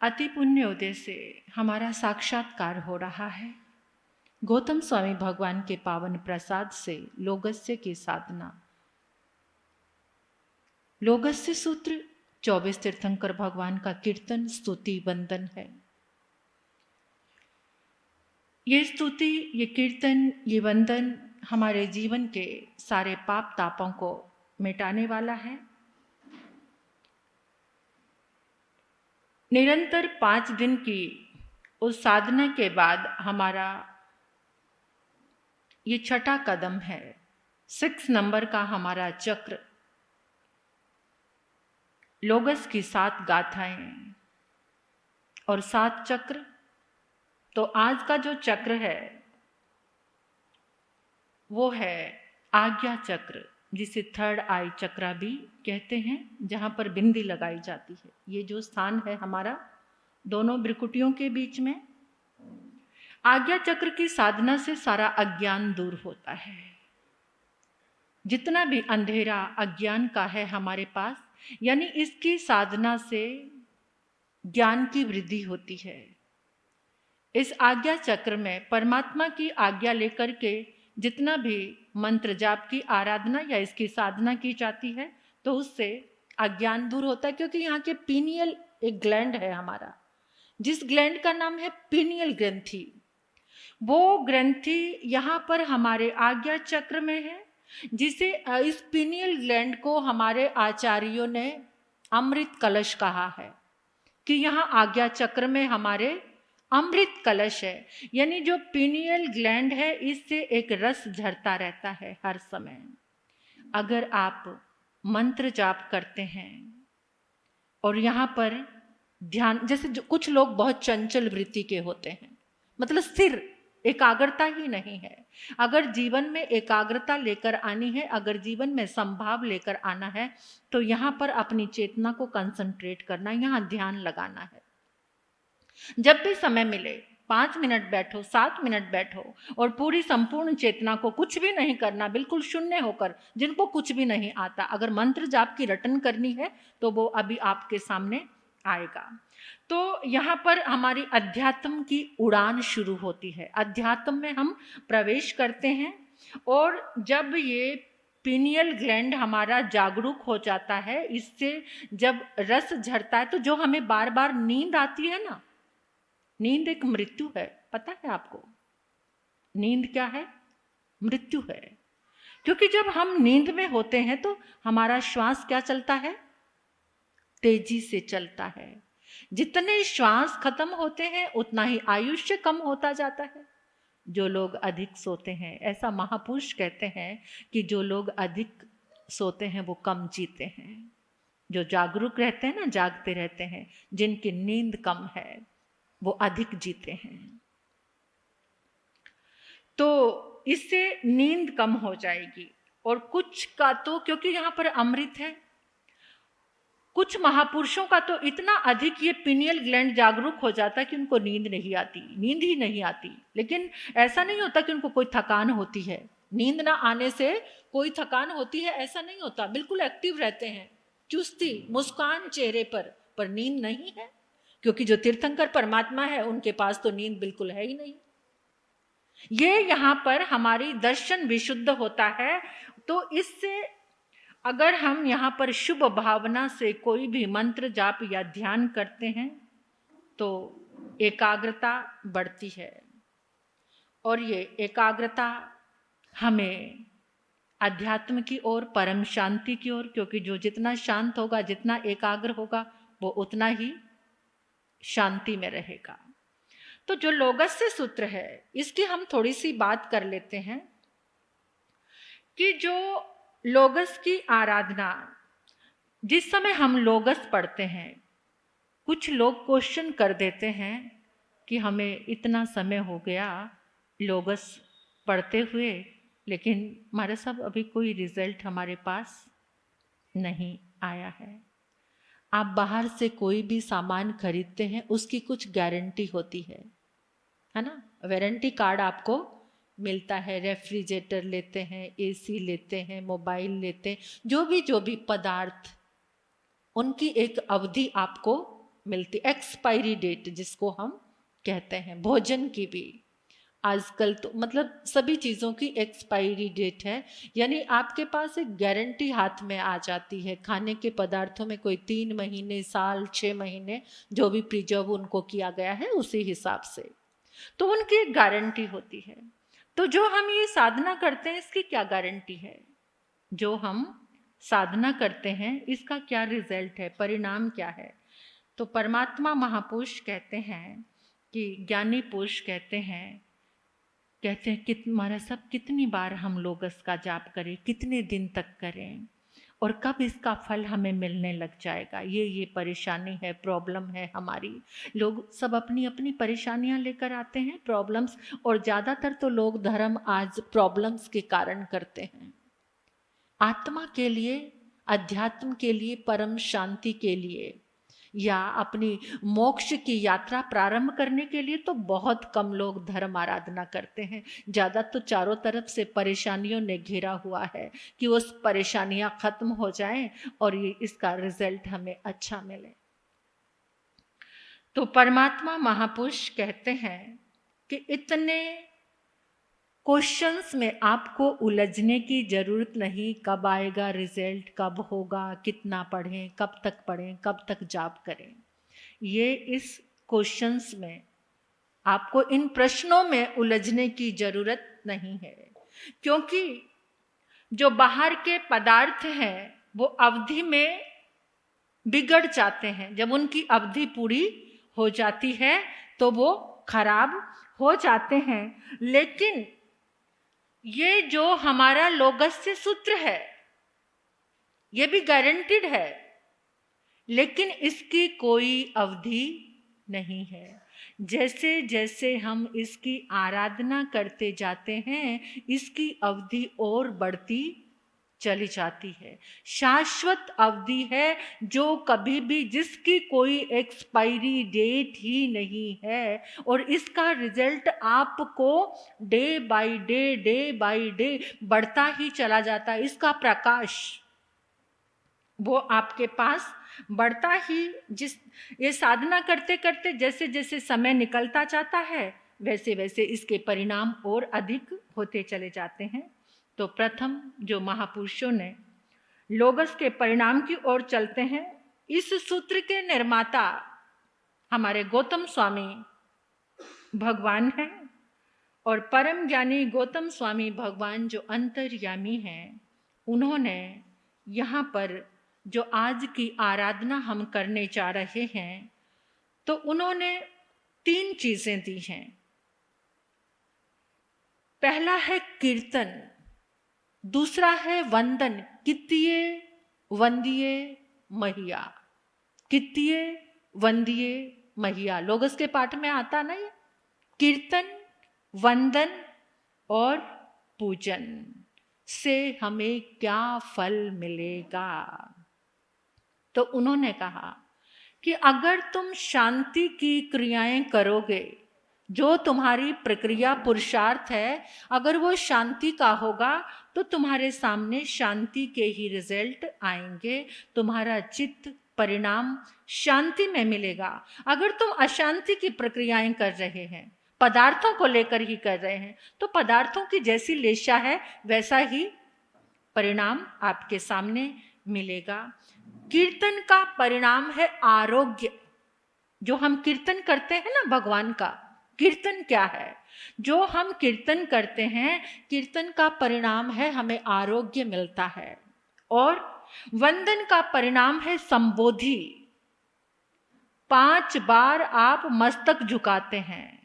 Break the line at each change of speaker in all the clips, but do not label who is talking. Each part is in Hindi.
अति पुण्य उदय से हमारा साक्षात्कार हो रहा है। गौतम स्वामी भगवान के पावन प्रसाद से लोगस्य की साधना। लोगस्य सूत्र 24 तीर्थंकर भगवान का कीर्तन, स्तुति, वंदन है। ये स्तुति, ये कीर्तन, ये वंदन हमारे जीवन के सारे पाप तापों को मिटाने वाला है। निरंतर 5 दिन की उस साधना के बाद हमारा ये छठा कदम है। 6 नंबर का हमारा चक्र, लोगस की 7 गाथाएं और 7 चक्र। तो आज का जो चक्र है वो है आज्ञा चक्र, जिसे थर्ड आई चक्रा भी कहते हैं, जहाँ पर बिंदी लगाई जाती है। ये जो स्थान है हमारा दोनों भ्रिकुटियों के बीच में, आज्ञा चक्र की साधना से सारा अज्ञान दूर होता है। जितना भी अंधेरा अज्ञान का है हमारे पास, यानी इसकी साधना से ज्ञान की वृद्धि होती है। इस आज्ञा चक्र में परमात्मा की आज्ञा लेकर के जितना भी मंत्र जाप की आराधना या इसकी साधना की जाती है तो उससे अज्ञान दूर होता है। क्योंकि यहाँ के पीनियल एक ग्लैंड है हमारा, जिस ग्लैंड का नाम है पीनियल ग्रंथि। वो ग्रंथि यहाँ पर हमारे आज्ञा चक्र में है, जिसे इस पीनियल ग्लैंड को हमारे आचार्यों ने अमृत कलश कहा है कि यहाँ आज्ञा चक्र में हमारे अमृत कलश है। यानी जो पीनियल ग्लैंड है इससे एक रस झरता रहता है हर समय। अगर आप मंत्र जाप करते हैं और यहाँ पर ध्यान, जैसे कुछ लोग बहुत चंचल वृत्ति के होते हैं, मतलब स्थिर एकाग्रता ही नहीं है। अगर जीवन में एकाग्रता लेकर आनी है, अगर जीवन में संभाव लेकर आना है, तो यहाँ पर अपनी चेतना को कंसंट्रेट करना, यहाँ ध्यान लगाना है। जब भी समय मिले 5 मिनट बैठो, 7 मिनट बैठो और पूरी संपूर्ण चेतना को, कुछ भी नहीं करना, बिल्कुल शून्य होकर, जिनको कुछ भी नहीं आता, अगर मंत्र जाप की रटन करनी है तो वो अभी आपके सामने आएगा। तो यहाँ पर हमारी अध्यात्म की उड़ान शुरू होती है। अध्यात्म में हम प्रवेश करते हैं और जब ये पीनियल ग्लैंड हमारा जागरूक हो जाता है, इससे जब रस झरता है, तो जो हमें बार बार नींद आती है ना, नींद एक मृत्यु है। पता है आपको नींद क्या है? मृत्यु है। क्योंकि जब हम नींद में होते हैं तो हमारा श्वास क्या चलता है? तेजी से चलता है। जितने श्वास खत्म होते हैं उतना ही आयुष्य कम होता जाता है। जो लोग अधिक सोते हैं, ऐसा महापुरुष कहते हैं कि जो लोग अधिक सोते हैं वो कम जीते हैं। जो जागरूक रहते हैं ना, जागते रहते हैं, जिनकी नींद कम है वो अधिक जीते हैं। तो इससे नींद कम हो जाएगी। और कुछ का तो, क्योंकि यहाँ पर अमृत है, कुछ महापुरुषों का तो इतना अधिक ये पिनियल ग्लैंड जागरूक हो जाता है कि उनको नींद नहीं आती, नींद ही नहीं आती। लेकिन ऐसा नहीं होता कि उनको कोई थकान होती है। नींद ना आने से कोई थकान होती है ऐसा नहीं होता, बिल्कुल एक्टिव रहते हैं, चुस्ती, मुस्कान चेहरे पर नींद नहीं है। क्योंकि जो तीर्थंकर परमात्मा है उनके पास तो नींद बिल्कुल है ही नहीं। ये यहाँ पर हमारी दर्शन विशुद्ध होता है। तो इससे अगर हम यहाँ पर शुभ भावना से कोई भी मंत्र जाप या ध्यान करते हैं तो एकाग्रता बढ़ती है। और ये एकाग्रता हमें अध्यात्म की ओर, परम शांति की ओर, क्योंकि जो जितना शांत होगा, जितना एकाग्र होगा, वो उतना ही शांति में रहेगा। तो जो लोगस्य सूत्र है इसकी हम थोड़ी सी बात कर लेते हैं कि जो लोगस की आराधना, जिस समय हम लोगस पढ़ते हैं, कुछ लोग क्वेश्चन कर देते हैं कि हमें इतना समय हो गया लोगस पढ़ते हुए, लेकिन हमारे साहब अभी कोई रिजल्ट हमारे पास नहीं आया है। आप बाहर से कोई भी सामान खरीदते हैं उसकी कुछ गारंटी होती है ना? वारंटी कार्ड आपको मिलता है। रेफ्रिजरेटर लेते हैं, एसी लेते हैं, मोबाइल लेते हैं, जो भी पदार्थ, उनकी एक अवधि आपको मिलती, एक्सपायरी डेट जिसको हम कहते हैं, भोजन की भी आजकल तो मतलब सभी चीज़ों की एक्सपायरी डेट है, यानी आपके पास एक गारंटी हाथ में आ जाती है। खाने के पदार्थों में कोई 3 महीने, साल, 6 महीने जो भी प्रिजर्व उनको किया गया है उसी हिसाब से, तो उनकी एक गारंटी होती है। तो जो हम ये साधना करते हैं इसकी क्या गारंटी है? जो हम साधना करते हैं इसका क्या रिजल्ट है, परिणाम क्या है? तो परमात्मा महापुरुष कहते हैं कि ज्ञानी पुरुष कहते हैं कि तुम्हारा सब कितनी बार हम लोग इसका जाप करें, कितने दिन तक करें और कब इसका फल हमें मिलने लग जाएगा। ये परेशानी है, प्रॉब्लम है हमारी। लोग सब अपनी अपनी परेशानियां लेकर आते हैं, प्रॉब्लम्स, और ज़्यादातर तो लोग धर्म आज प्रॉब्लम्स के कारण करते हैं। आत्मा के लिए, अध्यात्म के लिए, परम शांति के लिए या अपनी मोक्ष की यात्रा प्रारंभ करने के लिए तो बहुत कम लोग धर्म आराधना करते हैं। ज़्यादा तो चारों तरफ से परेशानियों ने घेरा हुआ है कि उस परेशानियां खत्म हो जाएं और ये इसका रिजल्ट हमें अच्छा मिले। तो परमात्मा महापुरुष कहते हैं कि इतने क्वेश्चंस में आपको उलझने की जरूरत नहीं, कब आएगा रिजल्ट, कब होगा, कितना पढ़ें, कब तक पढ़ें, कब तक जाप करें। ये इस क्वेश्चंस में आपको इन प्रश्नों में उलझने की जरूरत नहीं है, क्योंकि जो बाहर के पदार्थ हैं वो अवधि में बिगड़ जाते हैं। जब उनकी अवधि पूरी हो जाती है तो वो खराब हो जाते हैं। लेकिन ये जो हमारा लोगस्य सूत्र है ये भी गारंटीड है, लेकिन इसकी कोई अवधि नहीं है। जैसे जैसे हम इसकी आराधना करते जाते हैं इसकी अवधि और बढ़ती चली जाती है। शाश्वत अवधि है जो कभी भी, जिसकी कोई एक्सपायरी डेट ही नहीं है, और इसका रिजल्ट आपको डे बाय डे बढ़ता ही चला जाता है। इसका प्रकाश वो आपके पास बढ़ता ही, ये साधना करते करते जैसे जैसे समय निकलता जाता है वैसे वैसे इसके परिणाम और अधिक होते चले जाते हैं। तो प्रथम जो महापुरुषों ने लोगस के परिणाम की ओर चलते हैं, इस सूत्र के निर्माता हमारे गौतम स्वामी भगवान हैं, और परम ज्ञानी गौतम स्वामी भगवान जो अंतर्यामी हैं, उन्होंने यहाँ पर जो आज की आराधना हम करने जा रहे हैं तो उन्होंने 3 चीजें दी हैं। पहला है कीर्तन, दूसरा है वंदन, कित्तिये वंदिये महिया, कित्तिये वंदिये महिया। लोगस के पाठ में आता ना ये कीर्तन, वंदन और पूजन से हमें क्या फल मिलेगा। तो उन्होंने कहा कि अगर तुम शांति की क्रियाएं करोगे, जो तुम्हारी प्रक्रिया पुरुषार्थ है, अगर वो शांति का होगा तो तुम्हारे सामने शांति के ही रिजल्ट आएंगे, तुम्हारा चित्त परिणाम शांति में मिलेगा। अगर तुम अशांति की प्रक्रियाएं कर रहे हैं, पदार्थों को लेकर ही कर रहे हैं, तो पदार्थों की जैसी लेशा है वैसा ही परिणाम आपके सामने मिलेगा। कीर्तन का परिणाम है आरोग्य। जो हम कीर्तन करते हैं ना भगवान का, कीर्तन क्या है? जो हम कीर्तन करते हैं, कीर्तन का परिणाम है हमें आरोग्य मिलता है। और वंदन का परिणाम है संबोधि। 5 बार आप मस्तक झुकाते हैं,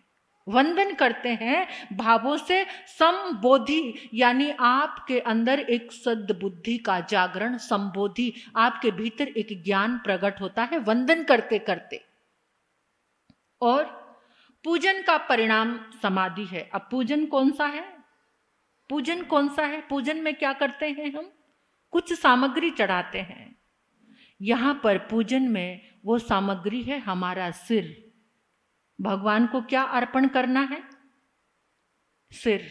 वंदन करते हैं भावों से, संबोधि यानी आपके अंदर एक सद्बुद्धि का जागरण, संबोधि, आपके भीतर एक ज्ञान प्रकट होता है वंदन करते करते। और पूजन का परिणाम समाधि है। अब पूजन कौन सा है? पूजन कौन सा है? पूजन में क्या करते हैं हम? कुछ सामग्री चढ़ाते हैं। यहां पर पूजन में वो सामग्री है हमारा सिर। भगवान को क्या अर्पण करना है? सिर।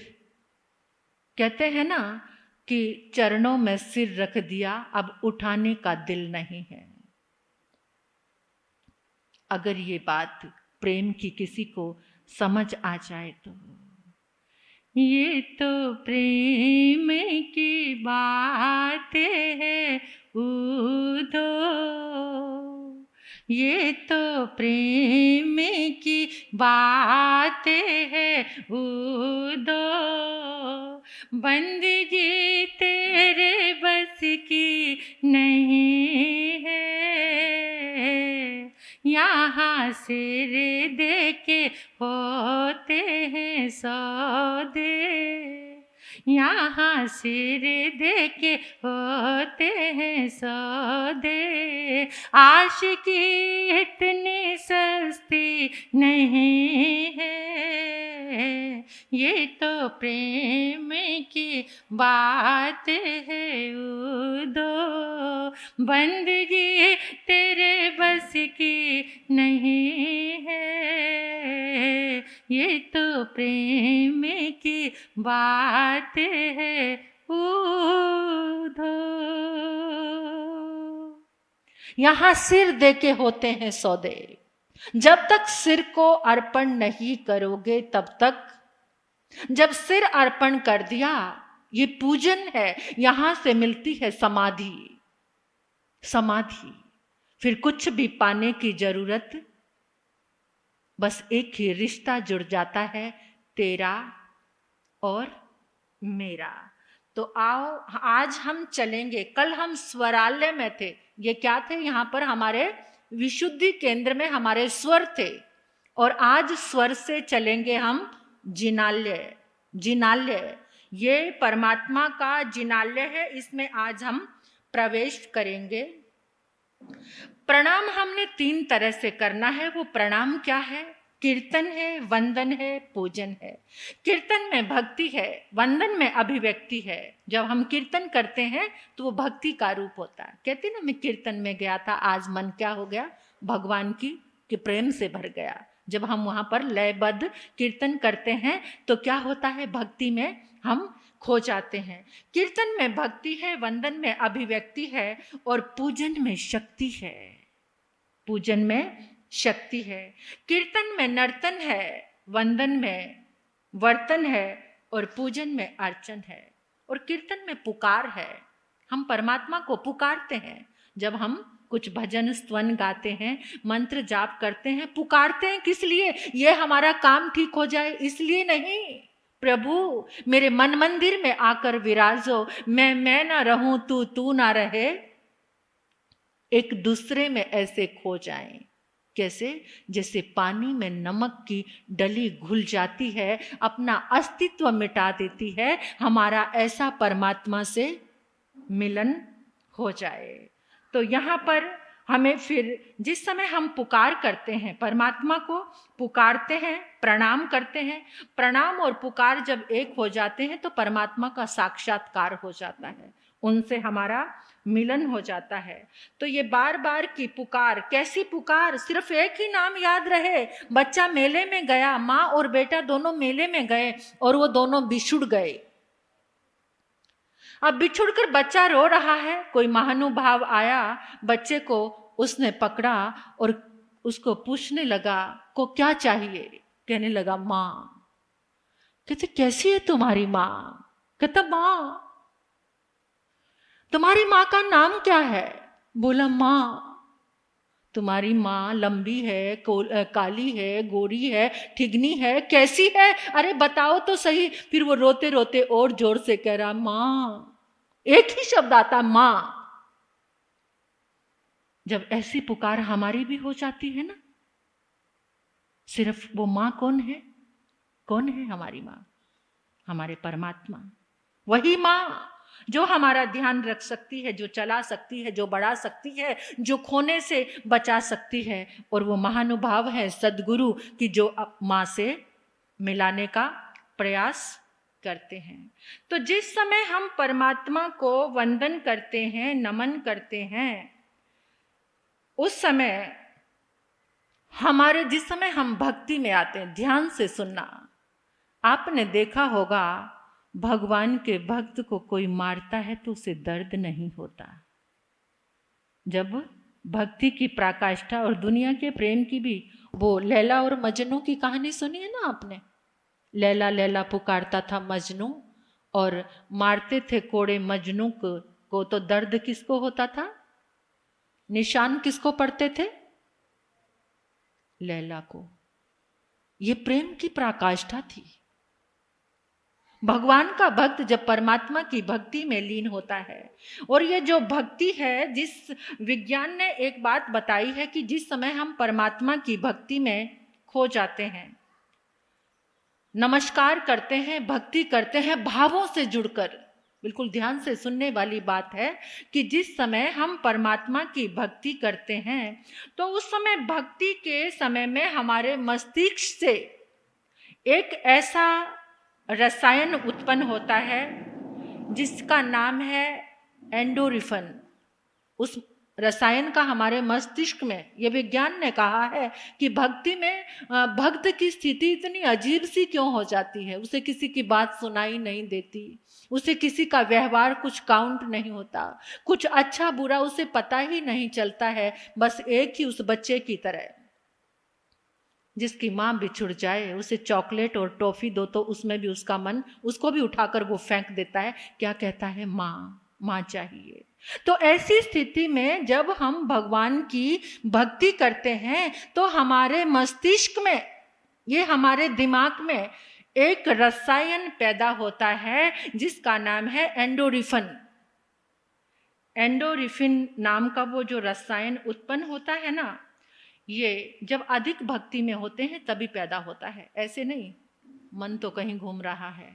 कहते हैं ना कि चरणों में सिर रख दिया, अब उठाने का दिल नहीं है। अगर ये बात प्रेम की किसी को समझ आ जाए तो ये तो प्रेम की बात है उदो, ये तो प्रेम की बात है उदो, बंदगी तेरे बस की नहीं है, यहाँ सिर दे के होते हैं सौदे, यहाँ सिर दे के होते हैं सौदे, आशिकी इतनी सस्ती नहीं है, ये तो प्रेम की बात है उदो, बंदगी तेरे बस की नहीं है, ये तो प्रेम की बात है उदो। यहाँ सिर दे के होते हैं सौदे, जब तक सिर को अर्पण नहीं करोगे तब तक, जब सिर अर्पण कर दिया ये पूजन है, यहां से मिलती है समाधि, समाधि, फिर कुछ भी पाने की जरूरत, बस एक ही रिश्ता जुड़ जाता है, तेरा और मेरा। तो आओ आज हम चलेंगे, कल हम स्वरालय में थे, ये क्या थे, यहाँ पर हमारे विशुद्धि केंद्र में हमारे स्वर थे, और आज स्वर से चलेंगे हम जिनालय। जिनालय ये परमात्मा का जिनालय है, इसमें आज हम प्रवेश करेंगे। प्रणाम हमने 3 तरह से करना है। वो प्रणाम क्या है? कीर्तन है, वंदन है, पूजन है। कीर्तन में भक्ति है, वंदन में अभिव्यक्ति है। जब हम कीर्तन करते हैं तो वो भक्ति का रूप होता है। कहते ना, मैं कीर्तन में गया था, आज मन क्या हो गया, भगवान की कि प्रेम से भर गया। जब हम वहां पर लयबद्ध कीर्तन करते हैं तो क्या होता है, भक्ति में हम खो जाते हैं। कीर्तन में भक्ति है, वंदन में अभिव्यक्ति है, और पूजन में शक्ति है। पूजन में शक्ति है। कीर्तन में नर्तन है, वंदन में वर्तन है, और पूजन में अर्चन है। और कीर्तन में पुकार है, हम परमात्मा को पुकारते हैं। जब हम कुछ भजन स्तवन गाते हैं, मंत्र जाप करते हैं, पुकारते हैं किस लिए? ये हमारा काम ठीक हो जाए, इसलिए नहीं। प्रभु मेरे मन मंदिर में आकर विराजो, मैं ना रहूं, तू ना रहे, एक दूसरे में ऐसे खो जाएं। कैसे? जैसे पानी में नमक की डली घुल जाती है, अपना अस्तित्व मिटा देती है, हमारा ऐसा परमात्मा से मिलन हो जाए। तो यहाँ पर हमें फिर जिस समय हम पुकार करते हैं, परमात्मा को पुकारते हैं, प्रणाम करते हैं, प्रणाम और पुकार जब एक हो जाते हैं तो परमात्मा का साक्षात्कार हो जाता है, उनसे हमारा मिलन हो जाता है। तो ये बार बार की पुकार, कैसी पुकार? सिर्फ एक ही नाम याद रहे। बच्चा मेले में गया, माँ और बेटा दोनों मेले में गए और वो दोनों बिछुड़ गए। अब बिछुड़कर बच्चा रो रहा है, कोई महानुभाव आया, बच्चे को उसने पकड़ा और उसको पूछने लगा को क्या चाहिए? कहने लगा माँ। कहते कैसी है तुम्हारी माँ? कहता माँ। तुम्हारी माँ का नाम क्या है? बोला माँ। तुम्हारी माँ लंबी है, काली है, गोरी है, ठिगनी है, कैसी है? अरे बताओ तो सही। फिर वो रोते रोते और जोर से कह रहा माँ। एक ही शब्द आता माँ। जब ऐसी पुकार हमारी भी हो जाती है ना, सिर्फ वो माँ कौन है? कौन है हमारी माँ? हमारे परमात्मा। वही माँ जो हमारा ध्यान रख सकती है, जो चला सकती है, जो बढ़ा सकती है, जो खोने से बचा सकती है। और वो महानुभाव है सद्गुरु कि जो माँ से मिलाने का प्रयास करते हैं। तो जिस समय हम परमात्मा को वंदन करते हैं, नमन करते हैं, उस समय हमारे, जिस समय हम भक्ति में आते हैं, ध्यान से सुनना, आपने देखा होगा भगवान के भक्त को कोई मारता है तो उसे दर्द नहीं होता। जब भक्ति की पराकाष्ठा और दुनिया के प्रेम की भी। वो लैला और मजनू की कहानी सुनी है ना आपने? लैला लैला पुकारता था मजनू और मारते थे कोड़े मजनू को तो दर्द किसको होता था? निशान किसको पड़ते थे? लैला को। ये प्रेम की पराकाष्ठा थी। भगवान का भक्त जब परमात्मा की भक्ति में लीन होता है, और ये जो भक्ति है, जिस विज्ञान ने एक बात बताई है कि जिस समय हम परमात्मा की भक्ति में खो जाते हैं, नमस्कार करते हैं, भक्ति करते हैं भावों से जुड़कर, बिल्कुल ध्यान से सुनने वाली बात है कि जिस समय हम परमात्मा की भक्ति करते हैं तो उस समय भक्ति के समय में हमारे मस्तिष्क से एक ऐसा रसायन उत्पन्न होता है जिसका नाम है एंडोरिफिन। उस रसायन का हमारे मस्तिष्क में, ये विज्ञान ने कहा है कि भक्ति में भक्त की स्थिति इतनी अजीब सी क्यों हो जाती है। उसे किसी की बात सुनाई नहीं देती, उसे किसी का व्यवहार कुछ काउंट नहीं होता, कुछ अच्छा बुरा उसे पता ही नहीं चलता है। बस एक ही उस बच्चे की तरह जिसकी माँ बिछुड़ जाए, उसे चॉकलेट और टॉफी दो तो उसमें भी उसका मन उसको भी उठाकर वो फेंक देता है। क्या कहता है? माँ, माँ चाहिए। तो ऐसी स्थिति में जब हम भगवान की भक्ति करते हैं तो हमारे मस्तिष्क में, ये हमारे दिमाग में एक रसायन पैदा होता है जिसका नाम है एंडोरिफिन। एंडोरिफिन नाम का वो जो रसायन उत्पन्न होता है ना, ये जब अधिक भक्ति में होते हैं तभी पैदा होता है। ऐसे नहीं मन तो कहीं घूम रहा है,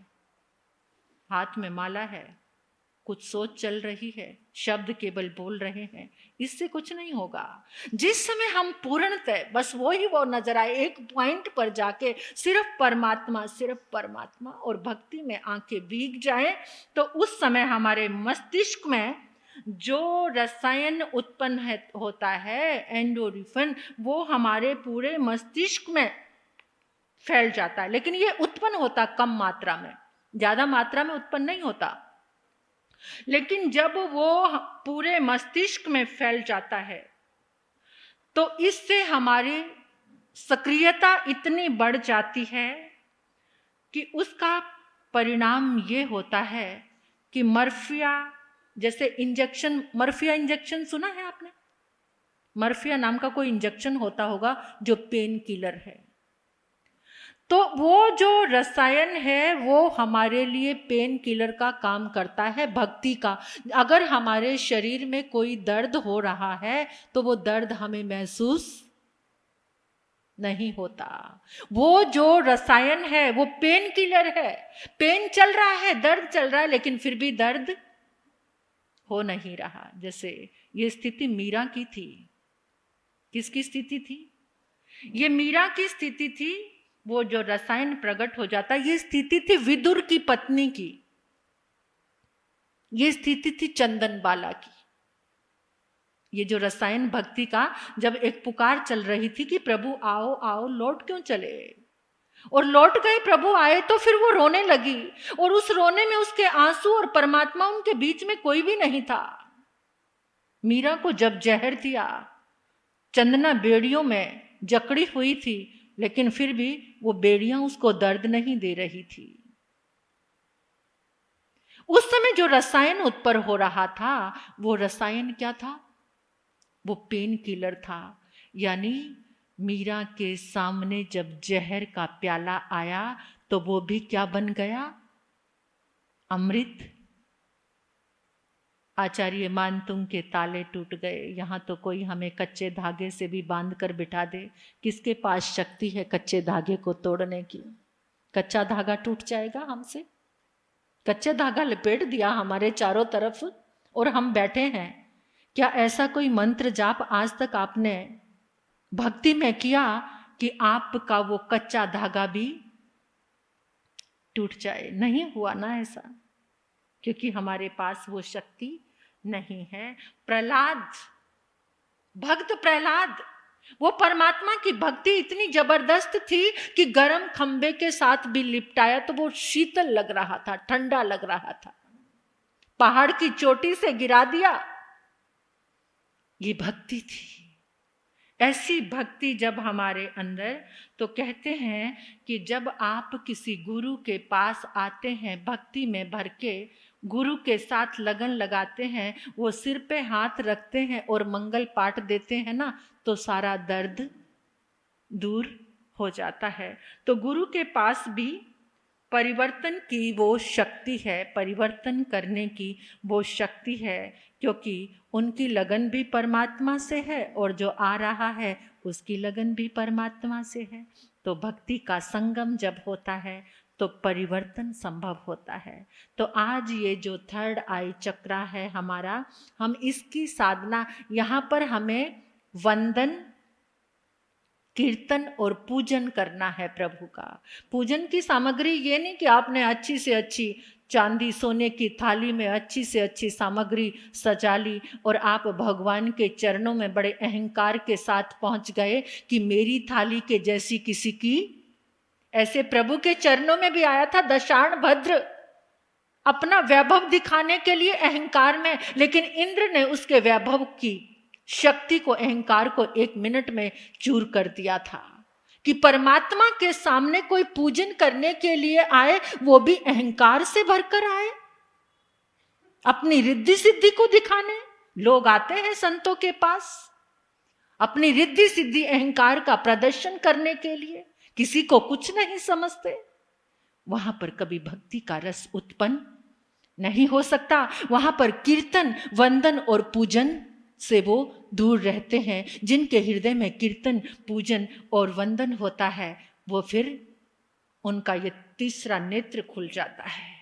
हाथ में माला है, कुछ सोच चल रही है, शब्द केवल बोल रहे हैं, इससे कुछ नहीं होगा। जिस समय हम पूर्णतः बस वो नजर आए, एक पॉइंट पर जाके सिर्फ परमात्मा और भक्ति में आंखें भीग जाएं, तो उस समय हमारे मस्तिष्क में जो रसायन उत्पन्न होता है एंडोरिफिन, वो हमारे पूरे मस्तिष्क में फैल जाता है। लेकिन ये उत्पन्न होता कम मात्रा में, ज्यादा मात्रा में उत्पन्न नहीं होता। लेकिन जब वो पूरे मस्तिष्क में फैल जाता है तो इससे हमारी सक्रियता इतनी बढ़ जाती है कि उसका परिणाम ये होता है कि मर्फिया जैसे इंजेक्शन, मर्फिया इंजेक्शन सुना है आपने? मर्फिया नाम का कोई इंजेक्शन होता होगा जो पेन किलर है। तो वो जो रसायन है वो हमारे लिए पेन किलर का काम करता है, भक्ति का। अगर हमारे शरीर में कोई दर्द हो रहा है तो वो दर्द हमें महसूस नहीं होता। वो जो रसायन है वो पेन किलर है। पेन चल रहा है, दर्द चल रहा है, लेकिन फिर भी दर्द हो नहीं रहा। जैसे ये स्थिति मीरा की थी। किसकी स्थिति थी? ये मीरा की स्थिति थी। वो जो रसायन प्रकट हो जाता, ये स्थिति थी विदुर की पत्नी की, ये स्थिति थी चंदन बाला की। ये जो रसायन भक्ति का जब एक पुकार चल रही थी कि प्रभु आओ आओ, लौट क्यों चले, और लौट गए, प्रभु आए, तो फिर वो रोने लगी, और उस रोने में उसके आंसू और परमात्मा उनके बीच में कोई भी नहीं था। मीरा को जब जहर दिया, चंदना बेड़ियों में जकड़ी हुई थी, लेकिन फिर भी वो बेड़ियां उसको दर्द नहीं दे रही थी। उस समय जो रसायन उत्पन्न हो रहा था वो रसायन क्या था? वो पेन किलर था। यानी मीरा के सामने जब जहर का प्याला आया तो वो भी क्या बन गया? अमृत। आचार्य मानतुंग के ताले टूट गए। यहाँ तो कोई हमें कच्चे धागे से भी बांध कर बिठा दे, किसके पास शक्ति है कच्चे धागे को तोड़ने की? कच्चा धागा टूट जाएगा हमसे। कच्चे धागा लपेट दिया हमारे चारों तरफ और हम बैठे हैं। क्या ऐसा कोई मंत्र जाप आज तक आपने भक्ति में किया कि आपका वो कच्चा धागा भी टूट जाए? नहीं हुआ ना ऐसा, क्योंकि हमारे पास वो शक्ति नहीं है। प्रहलाद, भक्त प्रहलाद, वो परमात्मा की भक्ति इतनी जबरदस्त थी कि गर्म खंबे के साथ भी लिपटाया तो वो शीतल लग रहा था, ठंडा लग रहा था। पहाड़ की चोटी से गिरा दिया ये भक्ति थी। ऐसी भक्ति जब हमारे अंदर, तो कहते हैं कि जब आप किसी गुरु के पास आते हैं भक्ति में भर के, गुरु के साथ लगन लगाते हैं, वो सिर पे हाथ रखते हैं और मंगल पाठ देते हैं ना, तो सारा दर्द दूर हो जाता है। तो गुरु के पास भी परिवर्तन की वो शक्ति है, परिवर्तन करने की वो शक्ति है, क्योंकि उनकी लगन भी परमात्मा से है और जो आ रहा है उसकी लगन भी परमात्मा से है। तो भक्ति का संगम जब होता है तो परिवर्तन संभव होता है। तो आज ये जो थर्ड आई चक्रा है हमारा, हम इसकी साधना, यहाँ पर हमें वंदन, कीर्तन और पूजन करना है प्रभु का। पूजन की सामग्री ये नहीं कि आपने अच्छी से अच्छी चांदी सोने की थाली में अच्छी से अच्छी सामग्री सजा ली और आप भगवान के चरणों में बड़े अहंकार के साथ पहुंच गए कि मेरी थाली के जैसी किसी की। ऐसे प्रभु के चरणों में भी आया था दशाण भद्र, अपना वैभव दिखाने के लिए अहंकार में, लेकिन इंद्र ने उसके वैभव की शक्ति को, अहंकार को 1 मिनट में चूर कर दिया था। कि परमात्मा के सामने कोई पूजन करने के लिए आए, वो भी अहंकार से भरकर आए, अपनी रिद्धि सिद्धि को दिखाने। लोग आते हैं संतों के पास अपनी रिद्धि सिद्धि अहंकार का प्रदर्शन करने के लिए, किसी को कुछ नहीं समझते। वहां पर कभी भक्ति का रस उत्पन्न नहीं हो सकता। वहां पर कीर्तन, वंदन और पूजन से वो दूर रहते हैं। जिनके हृदय में कीर्तन, पूजन और वंदन होता है, वो फिर उनका ये तीसरा नेत्र खुल जाता है।